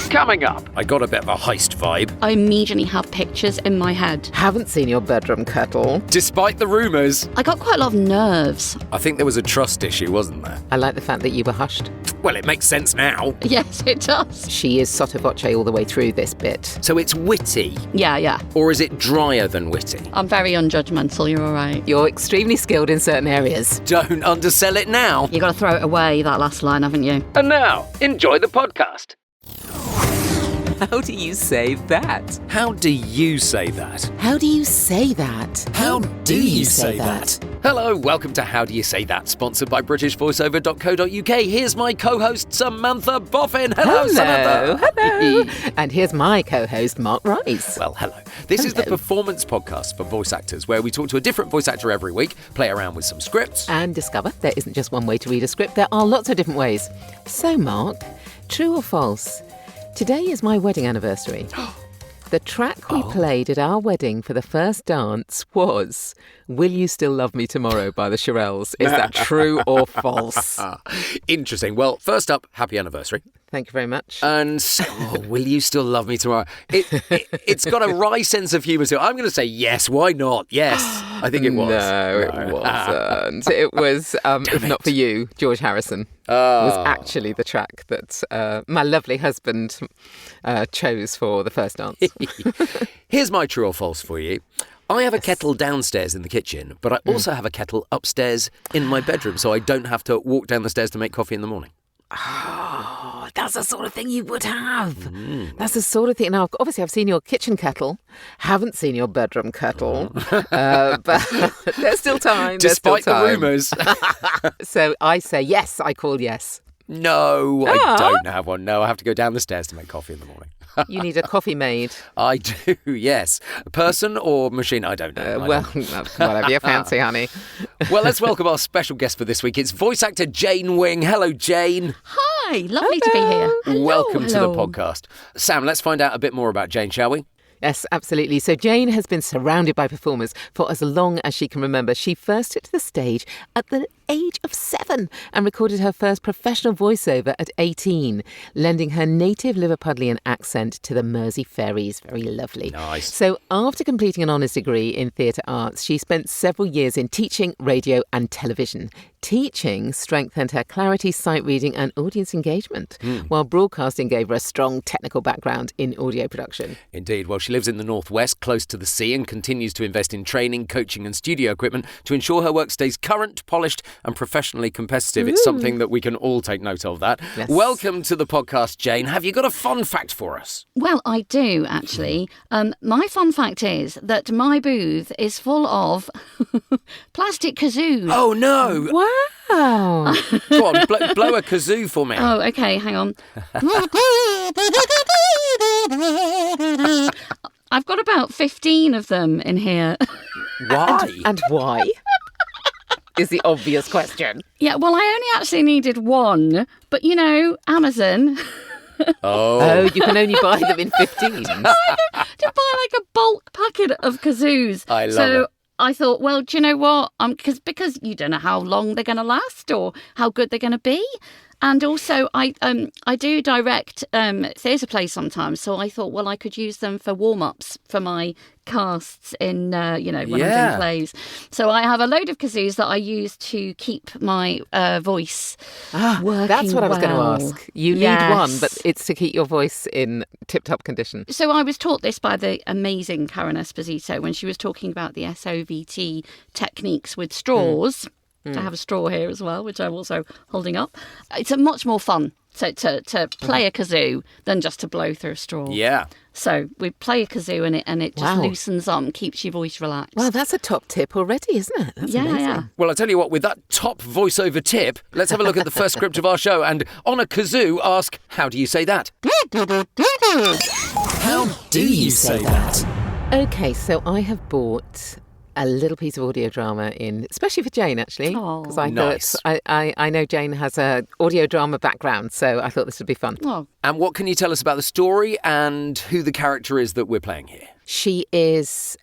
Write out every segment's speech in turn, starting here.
Coming up, I got a bit of a heist vibe. I immediately have pictures in my head. Haven't seen your bedroom kettle. Despite the rumours. I got quite a lot of nerves. I think there was a trust issue, wasn't there? I like the fact that you were hushed. Well, it makes sense now. Yes, it does. She is sotto voce all the way through this bit. So it's witty? Yeah. Or is it drier than witty? I'm very unjudgmental, you're all right. You're extremely skilled in certain areas. Don't undersell it now. You got to throw it away, that last line, haven't you? And now, enjoy the podcast. How do you say that? How do you say that? How do you say that? How do you say that? Hello, welcome to How Do You Say That, sponsored by BritishVoiceover.co.uk. Here's my co-host, Samantha Boffin. Hello, Samantha. Hello. And here's my co-host, Mark Rice. Well, hello. This is the performance podcast for voice actors, where we talk to a different voice actor every week, play around with some scripts. And discover there isn't just one way to read a script. There are lots of different ways. So, Mark, true or false? Today is my wedding anniversary. The track we played at our wedding for the first dance was Will You Still Love Me Tomorrow by the Shirelles. Is that true or false? Interesting. Well, first up, happy anniversary. Thank you very much. And Will You Still Love Me Tomorrow? It's got a wry sense of humour to it. I'm going to say yes. Why not? Yes. I think it was. No, it wasn't. It was, if not for you, George Harrison. Was actually the track that my lovely husband chose for the first dance. Here's my true or false for you. I have a kettle downstairs in the kitchen, but I also have a kettle upstairs in my bedroom, so I don't have to walk down the stairs to make coffee in the morning. Oh, that's the sort of thing you would have. That's the sort of thing. Now, obviously, I've seen your kitchen kettle. Haven't seen your bedroom kettle. But there's still time. Despite the rumours. So I say yes. I call yes. No, I don't have one. No, I have to go down the stairs to make coffee in the morning. You need a coffee maid. I do, yes. A person or machine? I don't know. Whatever you fancy, honey. Well, let's welcome our special guest for this week. It's voice actor Jane Wing. Hello, Jane. Hi, lovely to be here. Welcome to the podcast. Sam, let's find out a bit more about Jane, shall we? Yes, absolutely. So Jane has been surrounded by performers for as long as she can remember. She first took to the stage at the age of 7 and recorded her first professional voiceover at 18, lending her native Liverpudlian accent to the Mersey fairies. Very lovely. Nice. So after completing an honours degree in theatre arts, she spent several years in teaching, radio and television. Teaching strengthened her clarity, sight reading and audience engagement, while broadcasting gave her a strong technical background in audio production. Indeed. Well, she lives in the northwest, close to the sea, and continues to invest in training, coaching and studio equipment to ensure her work stays current, polished and professionally competitive. It's something that we can all take note of that. Yes. Welcome to the podcast, Jane. Have you got a fun fact for us? Well, I do, actually. My fun fact is that my booth is full of plastic kazoos. Oh, no. Wow. Go on, blow a kazoo for me. Oh, okay, hang on. I've got about 15 of them in here. Why? And why? Is the obvious question. Yeah, well, I only actually needed one, but you know, Amazon. Oh, you can only buy them in 15s. To buy like a bulk packet of kazoos. I love it. I thought, well, do you know what? Because you don't know how long they're going to last or how good they're going to be. And also, I do direct theatre plays sometimes, so I thought, well, I could use them for warm-ups for my casts in, when I'm doing plays. So I have a load of kazoos that I use to keep my voice working. That's what I was going to ask. You Yes. need one, but it's to keep your voice in tip-top condition. So I was taught this by the amazing Karen Esposito when she was talking about the SOVT techniques with straws. I have a straw here as well, which I'm also holding up. It's a much more fun to play a kazoo than just to blow through a straw. yeah. So we play a kazoo in it and it just loosens up and keeps your voice relaxed. Well, that's a top tip already, isn't it? That's amazing. Yeah. Well, I tell you what, with that top voiceover tip, let's have a look at the first script of our show and on a kazoo ask, how do you say that? How do you say that? Okay, so I have bought a little piece of audio drama in, especially for Jane, actually. Because I Nice. thought, I know Jane has a audio drama background, so I thought this would be fun. Oh, And what can you tell us about the story and who the character is that we're playing here? She is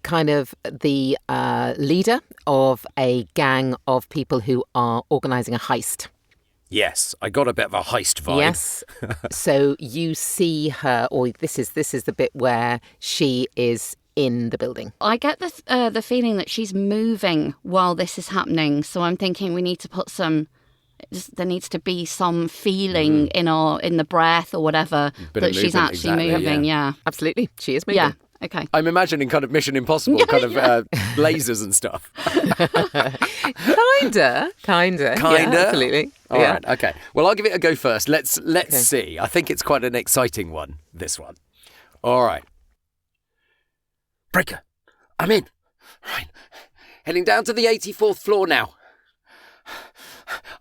kind of the leader of a gang of people who are organising a heist. Yes, I got a bit of a heist vibe. Yes. So you see her, or this is the bit where she is in the building. I get the feeling that she's moving while this is happening. So I'm thinking we need to put there needs to be some feeling in the breath or whatever that she's actually moving. Yeah. Absolutely. She is moving. Yeah. Okay. I'm imagining kind of Mission Impossible, kind of lasers and stuff. Kinda. Yeah, absolutely. All right. Okay. Well, I'll give it a go first. Let's see. I think it's quite an exciting one, this one. All right. Breaker, I'm in. Right. Heading down to the 84th floor now.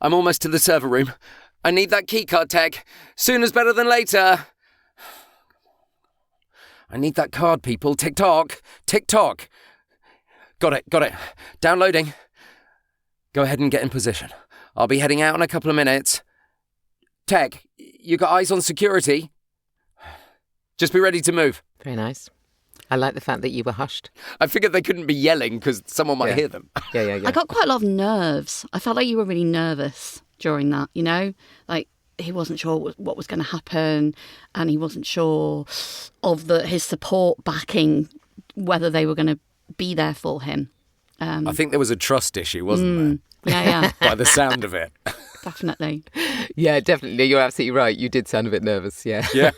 I'm almost to the server room. I need that keycard tech. Sooner's better than later. I need that card, people. Tick-tock. Tick-tock. Got it. Downloading. Go ahead and get in position. I'll be heading out in a couple of minutes. Tech, you got eyes on security? Just be ready to move. Very nice. I like the fact that you were hushed. I figured they couldn't be yelling because someone might hear them. Yeah. I got quite a lot of nerves. I felt like you were really nervous during that, you know? Like, he wasn't sure what was going to happen, and he wasn't sure of his support backing, whether they were going to be there for him. I think there was a trust issue, wasn't there? Yeah. By the sound of it. Definitely. Yeah, definitely. You're absolutely right. You did sound a bit nervous, yeah. Yeah.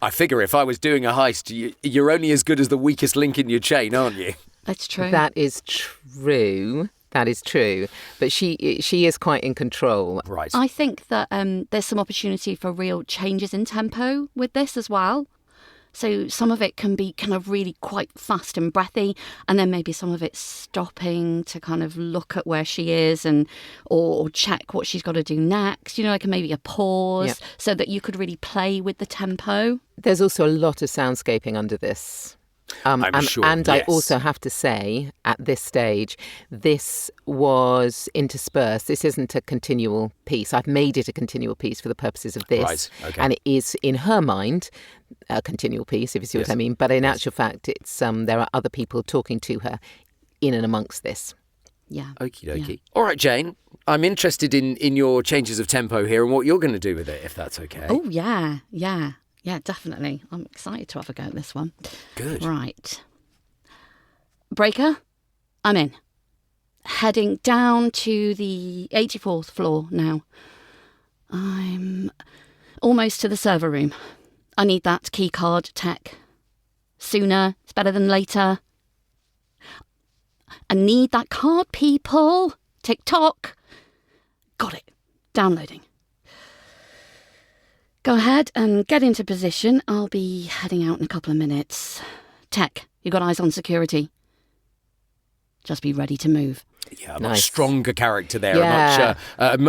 I figure if I was doing a heist, you're only as good as the weakest link in your chain, aren't you? That's true. That is true. But she is quite in control. Right. I think that there's some opportunity for real changes in tempo with this as well. So some of it can be kind of really quite fast and breathy, and then maybe some of it stopping to kind of look at where she is or check what she's got to do next. You know, like maybe a pause, so that you could really play with the tempo. There's also a lot of soundscaping under this. I'm sure, and yes. I also have to say, at this stage, this was interspersed. This isn't a continual piece. I've made it a continual piece for the purposes of this. Right, okay. And it is, in her mind, a continual piece, if you see what I mean. But in actual fact, it's there are other people talking to her in and amongst this. Yeah. Okie dokie. Yeah. All right, Jane. I'm interested in your changes of tempo here and what you're going to do with it, if that's okay. Oh, yeah. Yeah, definitely. I'm excited to have a go at this one. Good. Right. Breaker, I'm in. Heading down to the 84th floor now. I'm almost to the server room. I need that keycard tech. Sooner is better than later. I need that card, people. Tick-tock. Got it. Downloading. Go ahead and get into position. I'll be heading out in a couple of minutes. Tech, you got eyes on security. Just be ready to move. Yeah, a much Nice. stronger character there. Yeah.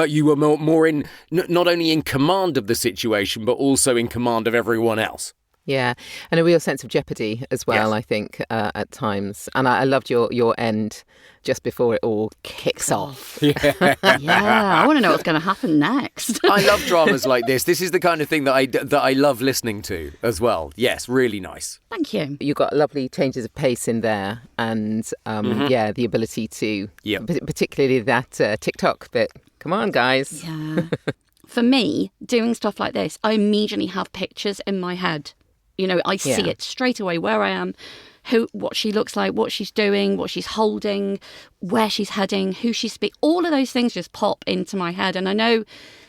You were more in, not only in command of the situation, but also in command of everyone else. Yeah, and a real sense of jeopardy as well, Yes. I think, at times. And I loved your end just before it all kicks off. Yeah, I want to know what's going to happen next. I love dramas like this. This is the kind of thing that I love listening to as well. Yes, really nice. Thank you. You've got lovely changes of pace in there, and the ability to, particularly that TikTok bit. Come on, guys. Yeah. For me, doing stuff like this, I immediately have pictures in my head. You know, I see it straight away where I am, what she looks like, what she's doing, what she's holding, where she's heading, who she's speaking. All of those things just pop into my head. And I know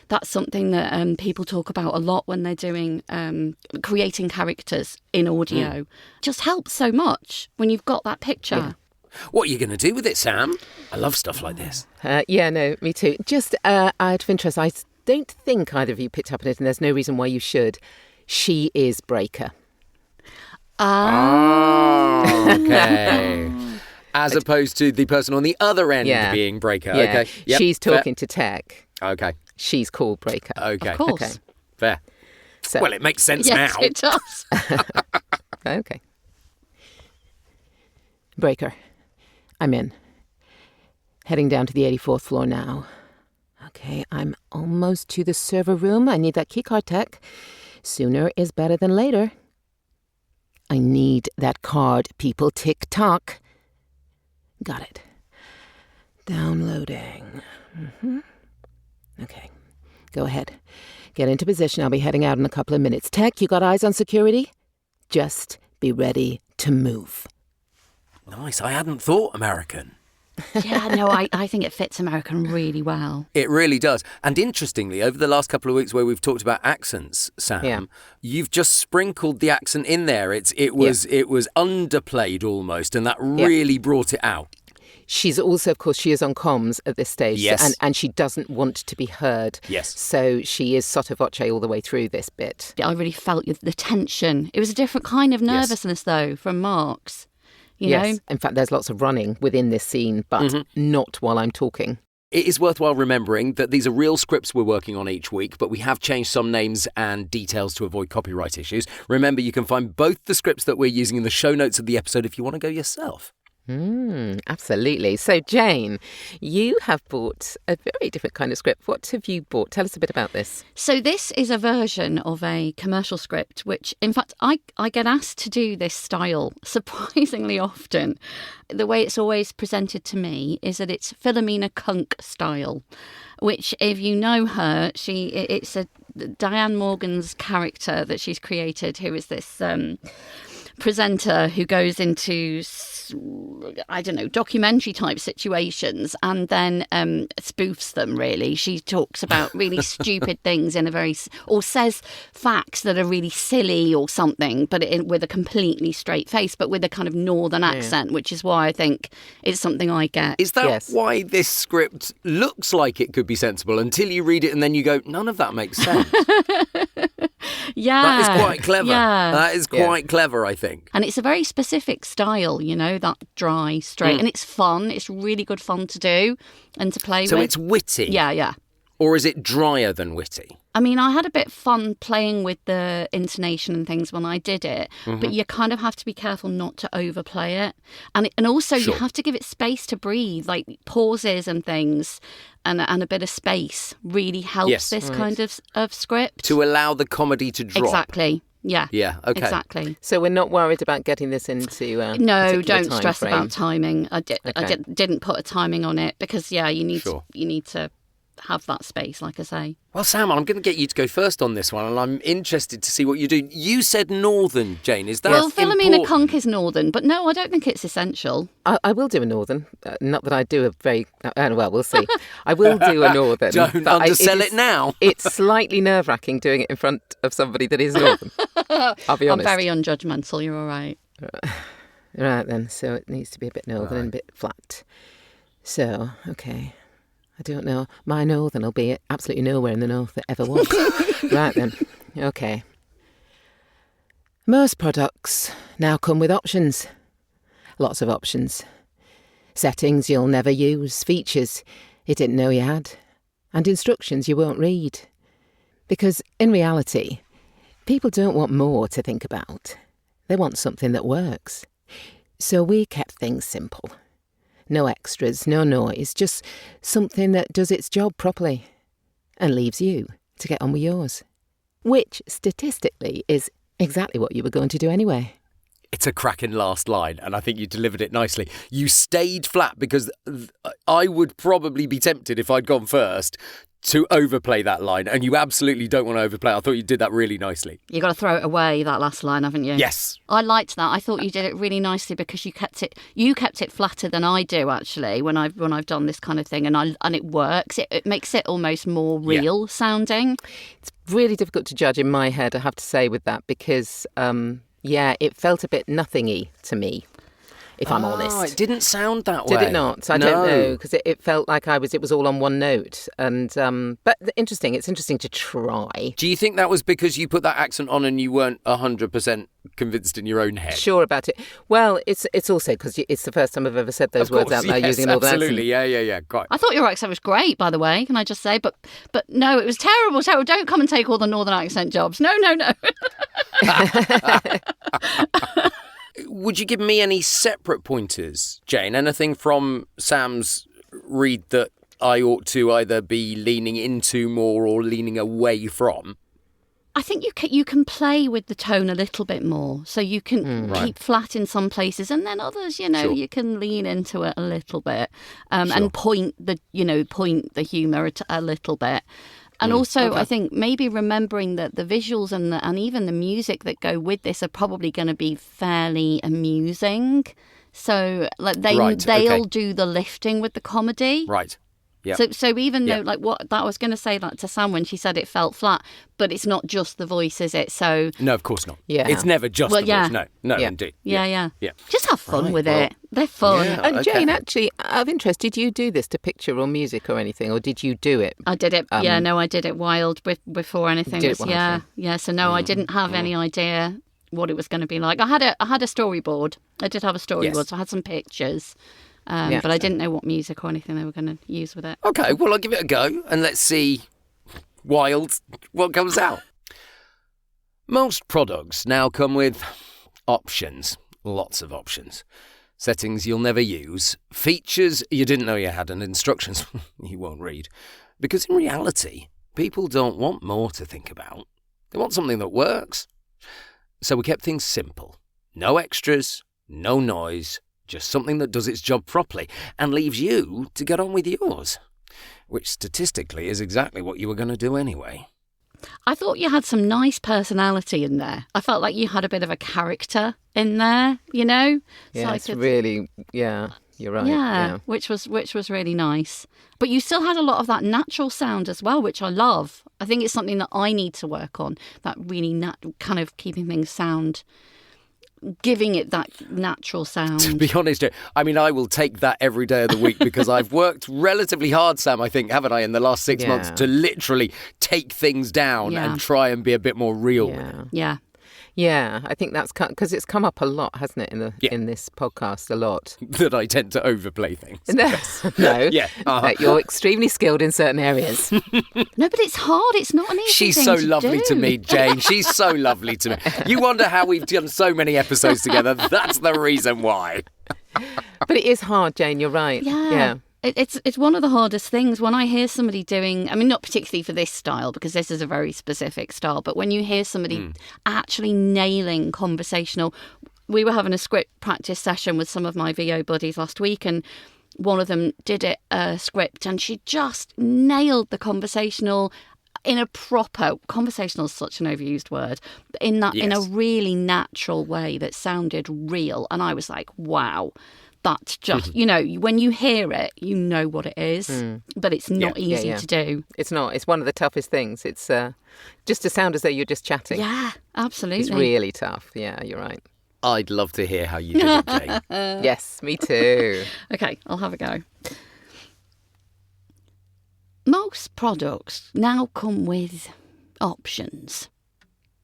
that's something that people talk about a lot when they're doing creating characters in audio. Just helps so much when you've got that picture. Yeah. What are you going to do with it, Sam? I love stuff like this. No, me too. Just out of interest, I don't think either of you picked up on it, and there's no reason why you should. She is Breaker. Okay. As opposed to the person on the other end being Breaker. Yeah. Okay. Yep. She's talking to Tech. Okay. She's called Breaker. Okay. Of course. Okay. Fair. So, Well, it makes sense Yes, now. it does. okay. Breaker. I'm in. Heading down to the 84th floor now. Okay, I'm almost to the server room. I need that keycard tech. Sooner is better than later. I need that card, people. Tick-tock. Got it. Downloading. Okay, Go ahead. Get into position. I'll be heading out in a couple of minutes. Tech, you got eyes on security? Just be ready to move. Nice. I hadn't thought American. Yeah, no, I think it fits American really well. It really does. And interestingly, over the last couple of weeks where we've talked about accents, Sam, you've just sprinkled the accent in there. It was underplayed almost, and that really brought it out. She's also, of course, she is on comms at this stage. Yes. And she doesn't want to be heard. Yes. So she is sotto voce all the way through this bit. I really felt the tension. It was a different kind of nervousness, though, from Mark's. You know? In fact, there's lots of running within this scene, but not while I'm talking. It is worthwhile remembering that these are real scripts we're working on each week, but we have changed some names and details to avoid copyright issues. Remember, you can find both the scripts that we're using in the show notes of the episode if you want to go yourself. Absolutely. So, Jane, you have bought a very different kind of script. What have you bought? Tell us a bit about this. So this is a version of a commercial script, which, in fact, I get asked to do this style surprisingly often. The way it's always presented to me is that it's Philomena Kunk style, which, if you know her, it's a Diane Morgan's character that she's created, who is this presenter who goes into, I don't know, documentary type situations and then spoofs them, really. She talks about really stupid things or says facts that are really silly or something, but with a completely straight face, but with a kind of northern accent, which is why I think it's something I get. Is that why this script looks like it could be sensible until you read it and then you go, none of that makes sense? Yeah. That is quite clever. Yeah. That is quite clever, I think. And it's a very specific style, you know, that dry, straight. And it's fun. It's really good fun to do and to play with. So it's witty? Yeah. Or is it drier than witty? I mean, I had a bit of fun playing with the intonation and things when I did it, but you kind of have to be careful not to overplay it. And also you have to give it space to breathe, like pauses and things, and a bit of space really helps this kind of script. To allow the comedy to drop. Exactly. Yeah. Yeah, okay. Exactly. So we're not worried about getting this into no, don't time stress frame. about timing. I didn't put a timing on it because, you need to have that space, like I say. Well, Sam, I'm going to get you to go first on this one, and I'm interested to see what you do. You said northern, Jane. Is that Philomena Kunk is northern, but no, I don't think it's essential. I will do a northern. Not that I do a very... well, we'll see. I will do a northern. Don't undersell it now. It's slightly nerve-wracking doing it in front of somebody that is northern. I'll be honest. I'm very unjudgmental, you're all right. Right then, so it needs to be a bit northern and a bit flat. So, okay... I don't know. My northern will be absolutely nowhere in the north that ever was. Right then. Okay. Most products now come with options. Lots of options. Settings you'll never use, features you didn't know you had, and instructions you won't read. Because in reality, people don't want more to think about. They want something that works. So we kept things simple. No extras, no noise, just something that does its job properly and leaves you to get on with yours. Which, statistically, is exactly what you were going to do anyway. It's a cracking last line, and I think you delivered it nicely. You stayed flat because I would probably be tempted, if I'd gone first, to overplay that line, and you absolutely don't want to overplay. I thought you did that really nicely. You got to throw it away, that last line, haven't you? Yes. I liked that. I thought you did it really nicely because you kept it flatter than I do, actually, when I've done this kind of thing, and it works. It makes it almost more real sounding. It's really difficult to judge in my head, I have to say, with that, because it felt a bit nothingy to me, if I'm honest. It didn't sound that way. Did it not? I don't know, because it felt like it was all on one note. And but interesting. It's interesting to try. Do you think that was because you put that accent on and you weren't 100% convinced in your own head? Sure about it. Well, it's also because it's the first time I've ever said those words out loud using an northern accent. Absolutely, yeah, quite. I thought your accent was great, by the way, can I just say? But no, it was terrible. Don't come and take all the northern accent jobs. No. Would you give me any separate pointers, Jane? Anything from Sam's read that I ought to either be leaning into more or leaning away from? I think you can play with the tone a little bit more, so you can keep flat in some places, and then others, you can lean into it a little bit, and point the humour a little bit. And also, Okay. I think maybe remembering that the visuals and even the music that go with this are probably going to be fairly amusing. So, like they'll okay. do the lifting with the comedy. Right. Yeah. So even though, Yep. like, what that I was going to say that to Sam when she said it felt flat, but it's not just the voice, is it? So No, of course not. Yeah. It's never just Well, the yeah. voice. No, Yeah. indeed. yeah. Yeah. Just have fun Right, with well, it. They're fun. yeah. And Okay. Jane, actually, out of interest, did you do this to picture or music or anything, or did you do it? I did it. I did it wild before anything. Did it Was, wild, yeah. So no, I didn't have any idea what it was going to be like. I had a storyboard. I did have a storyboard, Yes. so I had some pictures. Yeah. But I didn't know what music or anything they were going to use with it. Okay, well, I'll give it a go and let's see what comes out. Most products now come with options, lots of options. Settings you'll never use, features you didn't know you had, and instructions you won't read. Because in reality, people don't want more to think about. They want something that works. So we kept things simple. No extras, no noise, just something that does its job properly and leaves you to get on with yours. Which statistically is exactly what you were going to do anyway. I thought you had some nice personality in there. I felt like you had a bit of a character in there, you know? Yeah, So it's really, yeah, you're right. Yeah, which was really nice. But you still had a lot of that natural sound as well, which I love. I think it's something that I need to work on, that really kind of keeping things sound, giving it that natural sound. To be honest, I mean, I will take that every day of the week because I've worked relatively hard, Sam, I think, haven't I, in the last 6 months to literally take things down and try and be a bit more real with it. Yeah. Yeah, I think that's because it's come up a lot, hasn't it, in this podcast a lot. That I tend to overplay things. No, Yeah, that you're extremely skilled in certain areas. No, but it's hard. It's not an easy She's thing so to lovely do. to me, Jane. She's so lovely to me. You wonder how we've done so many episodes together. That's the reason why. But it is hard, Jane, you're right. Yeah. It's one of the hardest things when I hear somebody doing, I mean, not particularly for this style, because this is a very specific style, but when you hear somebody actually nailing conversational. We were having a script practice session with some of my VO buddies last week, and one of them did a script and she just nailed the conversational in a proper, conversational is such an overused word, in a really natural way that sounded real. And I was like, wow. That's just, when you hear it, you know what it is, but it's not easy to do. It's not. It's one of the toughest things. It's just to sound as though you're just chatting. Yeah, absolutely. It's really tough. Yeah, you're right. I'd love to hear how you did it, Jane. Yes, me too. Okay, I'll have a go. Most products now come with options.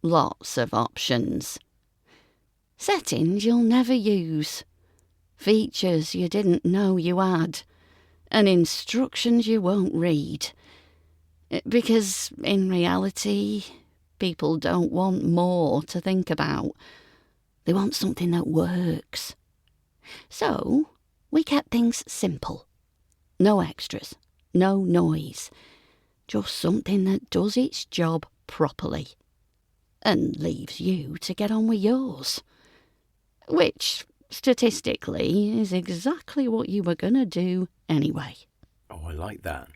Lots of options. Settings you'll never use. Features you didn't know you had, and instructions you won't read. Because in reality, people don't want more to think about. They want something that works. So, we kept things simple. No extras, no noise. Just something that does its job properly. And leaves you to get on with yours. Which, statistically, is exactly what you were going to do anyway. Oh, I like that.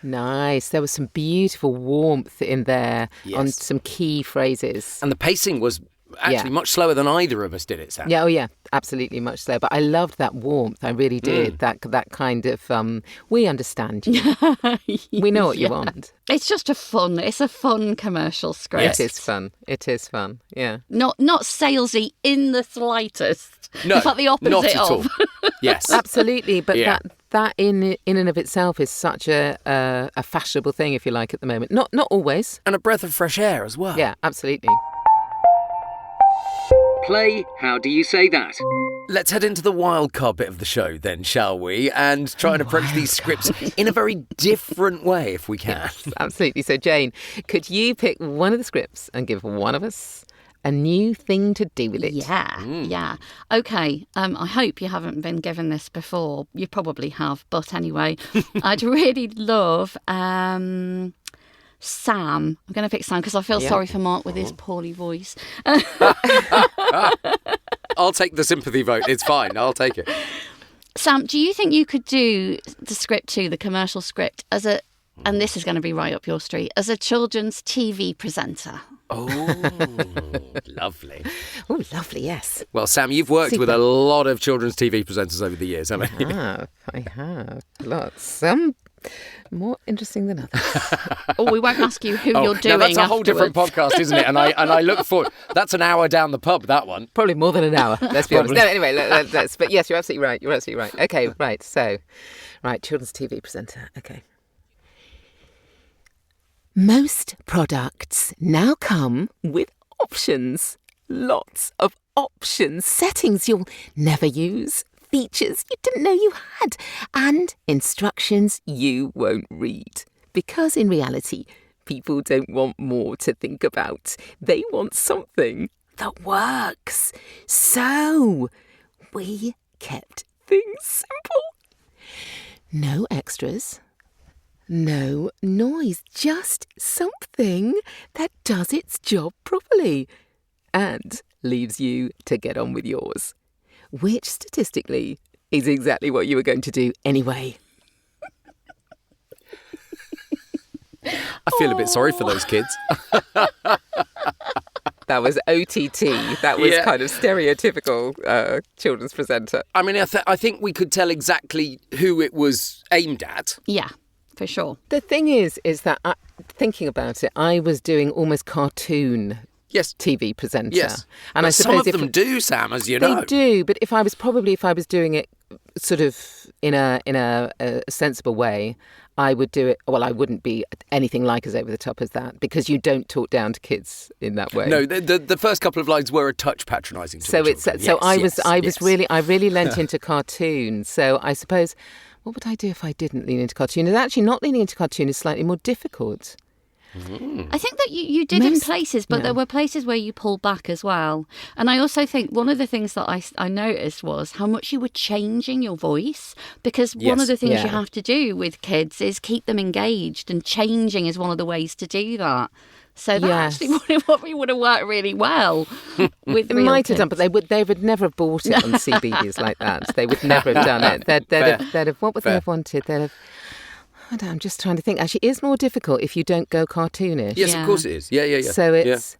Nice. There was some beautiful warmth in there on Yes. some key phrases. And the pacing was actually much slower than either of us did it, Sam. Yeah, oh yeah, absolutely much slower. But I loved that warmth. I really did. That kind of, we understand you. We know what you want. It's just a fun commercial script. It is fun. It is fun. Yeah. Not salesy in the slightest. No, in fact, the opposite not at all. of. Yes. Absolutely, but Yeah. that in and of itself is such a fashionable thing, if you like, at the moment. Not always. And a breath of fresh air as well. Yeah, absolutely. Play, how do you say that? Let's head into the wildcard bit of the show then, shall we? And try and approach these scripts in a very different way if we can. Absolutely. So, Jane, could you pick one of the scripts and give one of us a new thing to do with it? Yeah. Okay, I hope you haven't been given this before. You probably have, but anyway, I'd really love Sam. I'm going to pick Sam because I feel sorry for Mark with his poorly voice. I'll take the sympathy vote. It's fine. I'll take it. Sam, do you think you could do the script too, the commercial script, as a and this is going to be right up your street, as a children's TV presenter. Oh, lovely. Oh, lovely, yes. Well, Sam, you've worked Super. with a lot of children's TV presenters over the years, haven't you? I have. Lots. Some more interesting than others. Oh, we won't ask you who you're doing Now that's a whole different afterwards. podcast, isn't it? And I look forward. That's an hour down the pub, that one. Probably more than an hour, let's be honest. No, anyway, let's. But yes, you're absolutely right. You're absolutely right. Okay, right. So, right, children's TV presenter. Okay. Most products now come with options. Lots of options. Settings you'll never use. Features you didn't know you had. And instructions you won't read. Because in reality, people don't want more to think about. They want something that works. So, we kept things simple. No extras. No noise, just something that does its job properly and leaves you to get on with yours, which statistically is exactly what you were going to do anyway. I feel a bit sorry for those kids. That was OTT. That was kind of stereotypical children's presenter. I mean, I think we could tell exactly who it was aimed at. Yeah, for sure. The thing is that thinking about it, I was doing almost cartoon TV presenter. Yes. And but I suppose some of them do, Sam, as you know. They do, but if I was doing it sort of in a sensible way, I would do it. Well, I wouldn't be anything like as over the top as that, because you don't talk down to kids in that way. No, the first couple of lines were a touch patronising. So I really lent into cartoon. So I suppose, what would I do if I didn't lean into cartoon? And actually, not leaning into cartoon is slightly more difficult. I think that you did in places, but there were places where you pulled back as well. And I also think one of the things that I noticed was how much you were changing your voice, because one of the things you have to do with kids is keep them engaged, and changing is one of the ways to do that. So that actually would have worked really well with real might kids. have done, but they would never have bought it on CBeebies like that. They would never have done it. They'd have what would they have wanted? They'd have... I'm just trying to think. Actually, it is more difficult if you don't go cartoonish. Yes, of course it is. Yeah. So it's...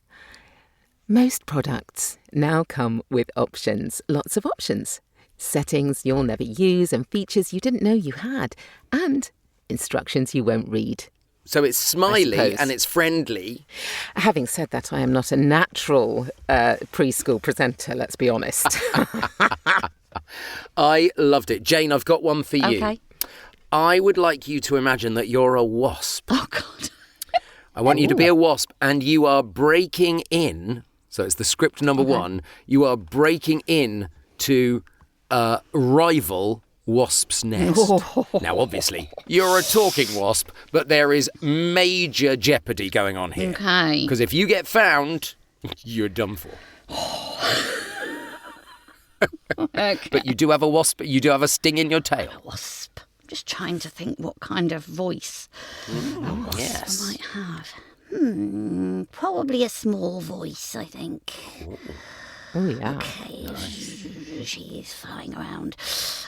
Most products now come with options. Lots of options. Settings you'll never use and features you didn't know you had. And instructions you won't read. So it's smiley and it's friendly. Having said that, I am not a natural preschool presenter, let's be honest. I loved it. Jane, I've got one for you. Okay. I would like you to imagine that you're a wasp. Oh, God. I want you to be a wasp, and you are breaking in. So it's the script number one. You are breaking in to a rival wasp's nest. Now, obviously, you're a talking wasp, but there is major jeopardy going on here. Okay. Because if you get found, you're done for. Okay. But you do have a wasp. You do have a sting in your tail. Wasp. I'm just trying to think what kind of voice Yes. I might have. Probably a small voice, I think. Oh, yeah. Okay, she's flying around.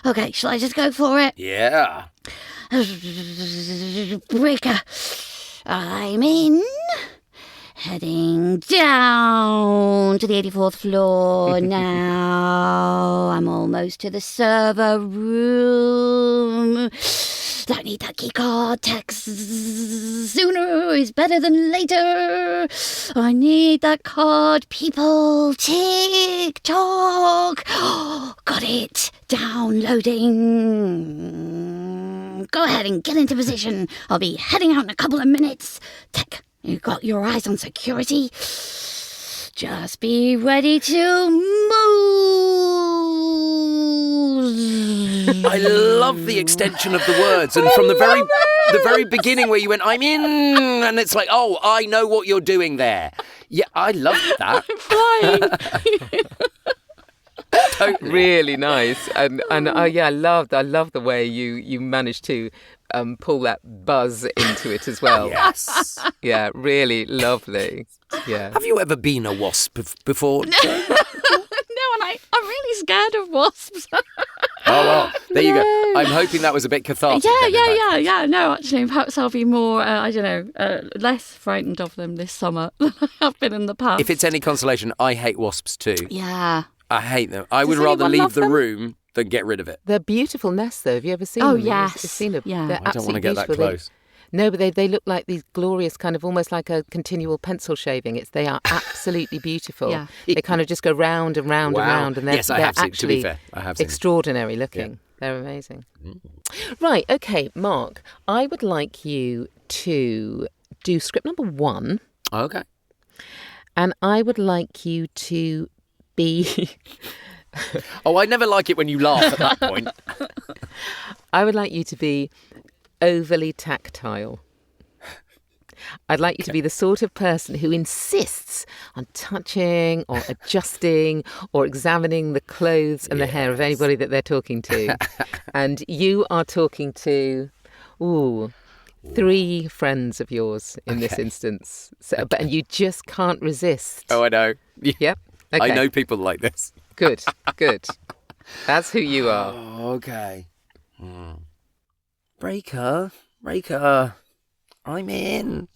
Okay, shall I just go for it? Yeah. Breaker. I'm in. Heading down to the 84th floor now. I'm almost to the server room. Don't need that key card. Text sooner is better than later. I need that card. People. TikTok. Got it. Downloading. Go ahead and get into position. I'll be heading out in a couple of minutes. Tech. You got your eyes on security. Just be ready to move. I love the extension of the words, and from the very beginning where you went, I'm in, and it's like, oh, I know what you're doing there. Yeah, I love that. Flying. Totally. Really nice, and I love the way you managed to pull that buzz into it as well. Yes. Yeah, really lovely. Yeah. Have you ever been a wasp before? No, and I'm really scared of wasps. Oh, well, there you go. I'm hoping that was a bit cathartic. Yeah. No, actually, perhaps I'll be more, less frightened of them this summer than I have been in the past. If it's any consolation, I hate wasps too. Yeah. I hate them. I Does would rather anyone leave love the them? room than get rid of it. They're beautiful nests, though. Have you ever seen Oh, them? yes. You've seen them. Yeah. They're I don't want to absolutely get that beautiful. close. No, but they look like these glorious kind of almost like a continual pencil shaving. They are absolutely beautiful. Yeah. They kind of just go round and round and Wow. round, and they're, Yes, I they're have seen. To actually be fair, I have seen. extraordinary looking. They're amazing. Right, okay, Mark, I would like you to do script number 1, Okay. and I would like you to be... Oh, I never like it when you laugh at that point. I would like you to be overly tactile. I'd like you to be the sort of person who insists on touching or adjusting or examining the clothes and the hair of anybody that they're talking to. And you are talking to, 3 friends of yours in this instance. So, and you just can't resist. Oh, I know. Yep. Okay. I know people like this. Good. That's who you are. Oh, okay. Breaker, I'm in.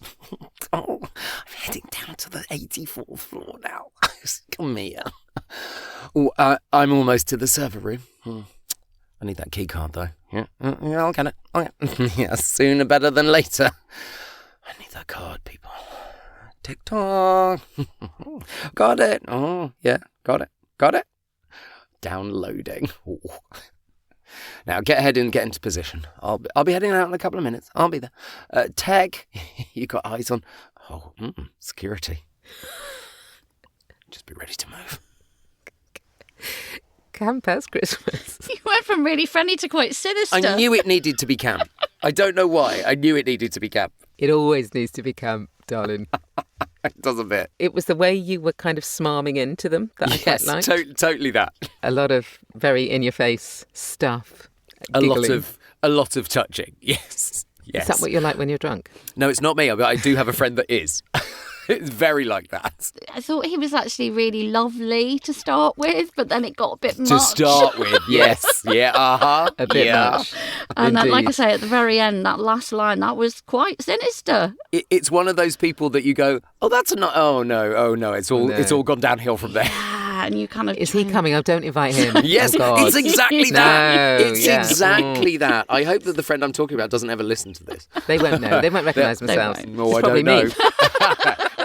Oh, I'm heading down to the 84th floor now. Come here. Oh, I'm almost to the server room. I need that key card, though. Yeah, I'll get it. Yeah, sooner better than later. I need that card, people. TikTok. Got it. Oh, yeah, got it. Downloading. Ooh. Now get ahead and get into position. I'll be heading out in a couple of minutes. I'll be there. Tech, you got eyes on. Oh, security. Just be ready to move. Camp as Christmas. You went from really friendly to quite sinister. I knew it needed to be camp. I don't know why. I knew it needed to be camp. It always needs to be camp, darling. It does a bit. It was the way you were kind of smarming into them that I quite liked. Totally that. A lot of very in-your-face stuff. A giggling. lot of touching. Yes. Is that what you're like when you're drunk? No, it's not me. I do have a friend that is. It's very like that. I thought he was actually really lovely to start with, but then it got a bit much. To start with, yes. Yeah, A bit much. And like I Indeed. say, at the very end, that last line, that was quite sinister. It's one of those people that you go, oh, that's a not. Oh no, it's all gone downhill from there. Yeah, and you kind of... Is he coming? Oh, don't invite him. Yes, Oh, God. it's exactly that. No, It's yeah. exactly that. I hope that the friend I'm talking about doesn't ever listen to this. They won't know. They won't recognise themselves. won't. No, It's I probably don't me. know.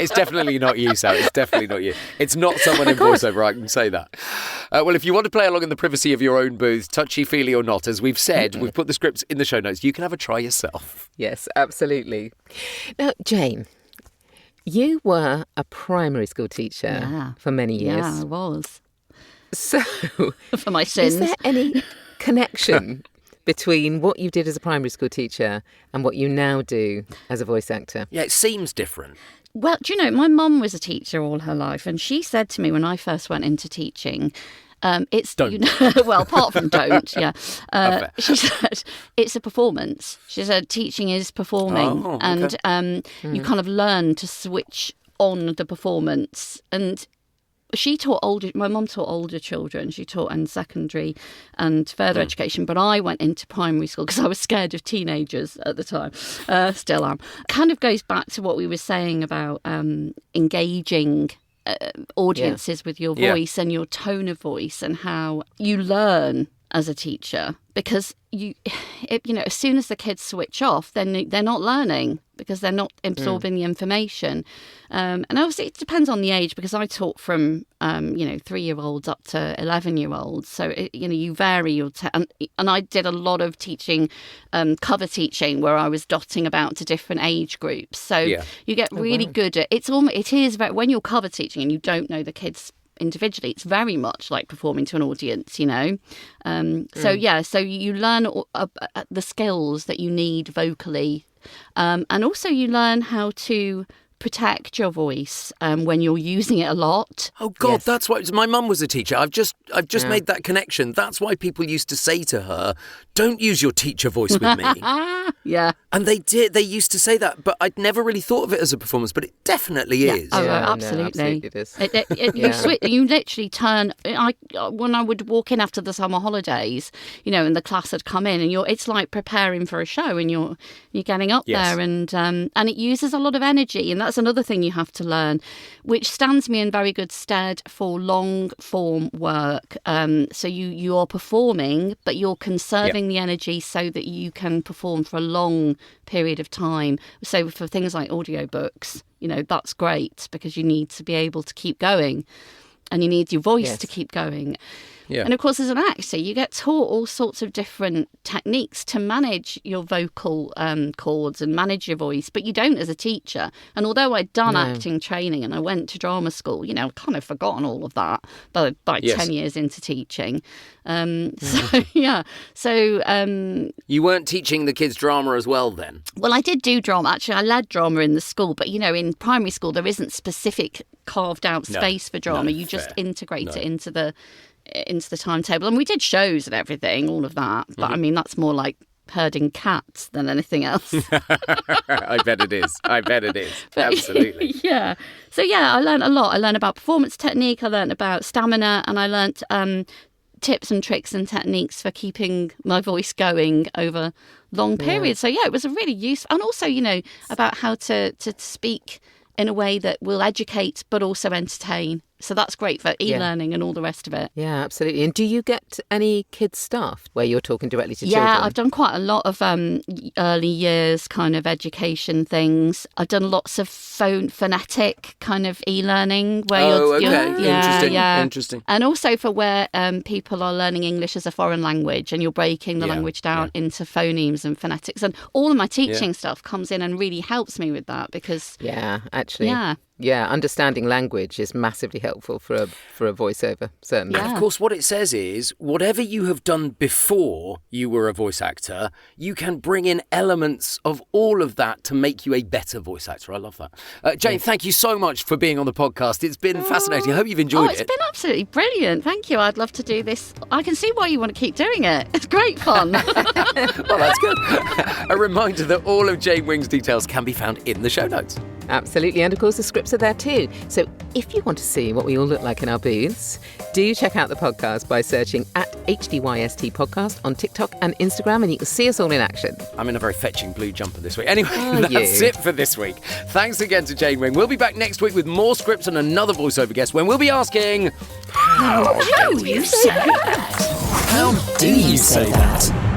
It's definitely not you, Sal. It's definitely not you. It's not someone in voiceover, I can say that. Well, if you want to play along in the privacy of your own booth, touchy-feely or not, as we've said, we've put the scripts in the show notes. You can have a try yourself. Yes, absolutely. Now, Jane, you were a primary school teacher for many years. Yeah, I was. So, For my sins. is there any connection between what you did as a primary school teacher and what you now do as a voice actor? Yeah, it seems different. Well, do you know, my mum was a teacher all her life, and she said to me when I first went into teaching, it's... Don't. You know, well, apart from don't, yeah. fair. She said, it's a performance. She said, teaching is performing. Oh, okay. And you kind of learn to switch on the performance. And my mum taught older children. She taught in secondary and further education, but I went into primary school because I was scared of teenagers at the time. Still am. Kind of goes back to what we were saying about engaging audiences with your voice and your tone of voice, and how you learn as a teacher, because as soon as the kids switch off, then they're not learning because they're not absorbing the information. And obviously it depends on the age, because I taught from 3-year-olds up to 11-year-olds. So you vary your and I did a lot of teaching, cover teaching, where I was dotting about to different age groups. So you get really good at it is very, when you're cover teaching and you don't know the kids individually, it's very much like performing to an audience, so you learn the skills that you need vocally, and also you learn how to protect your voice when you're using it a lot. Oh God, Yes. that's why my mum was a teacher. I've just made that connection. That's why people used to say to her, "Don't use your teacher voice with me." Yeah. And they did. They used to say that, but I'd never really thought of it as a performance. But it definitely is. Oh, Yeah, no, absolutely. it is. You literally turn. When I would walk in after the summer holidays, and the class had come in, and it's like preparing for a show, and you're getting up Yes. there, and it uses a lot of energy, and that's another thing you have to learn, which stands me in very good stead for long form work. So you are performing, but you're conserving the energy so that you can perform for a long period of time. So for things like audiobooks, that's great because you need to be able to keep going and you need your voice to keep going. Yeah. And of course, as an actor, you get taught all sorts of different techniques to manage your vocal cords and manage your voice, but you don't as a teacher. And although I'd done acting training and I went to drama school, I've kind of forgotten all of that by 10 years into teaching. So You weren't teaching the kids drama as well then? well, I did do drama. Actually, I led drama in the school, but in primary school, there isn't specific carved out space for drama. You just integrate it into the timetable. And we did shows and everything, all of that. But I mean, that's more like herding cats than anything else. I bet it is. Absolutely. Yeah. So I learned a lot. I learned about performance technique. I learned about stamina, and I learned tips and tricks and techniques for keeping my voice going over long periods. So it was a really useful, and also about how to speak in a way that will educate but also entertain. So that's great for e-learning and all the rest of it. Yeah, absolutely. And do you get any kids staff where you're talking directly to children? Yeah, I've done quite a lot of early years kind of education things. I've done lots of phonetic kind of e-learning where Interesting. And also for where people are learning English as a foreign language and you're breaking the language down into phonemes and phonetics. And all of my teaching stuff comes in and really helps me with that because... Yeah, actually. Yeah, understanding language is massively helpful for a voiceover, certainly. And of course, what it says is, whatever you have done before you were a voice actor, you can bring in elements of all of that to make you a better voice actor. I love that. Jane, thank you so much for being on the podcast. It's been fascinating. I hope you've enjoyed it. It's been absolutely brilliant. Thank you. I'd love to do this. I can see why you want to keep doing it. It's great fun. Well, that's good. A reminder that all of Jane Wing's details can be found in the show notes. Absolutely. And of course, the scripts are there too. So if you want to see what we all look like in our booths, do check out the podcast by searching @HDYST Podcast on TikTok and Instagram, and you can see us all in action. I'm in a very fetching blue jumper this week. Anyway, that's it for this week. Thanks again to Jane Wing. We'll be back next week with more scripts and another voiceover guest when we'll be asking... How do you say that? How do you say that?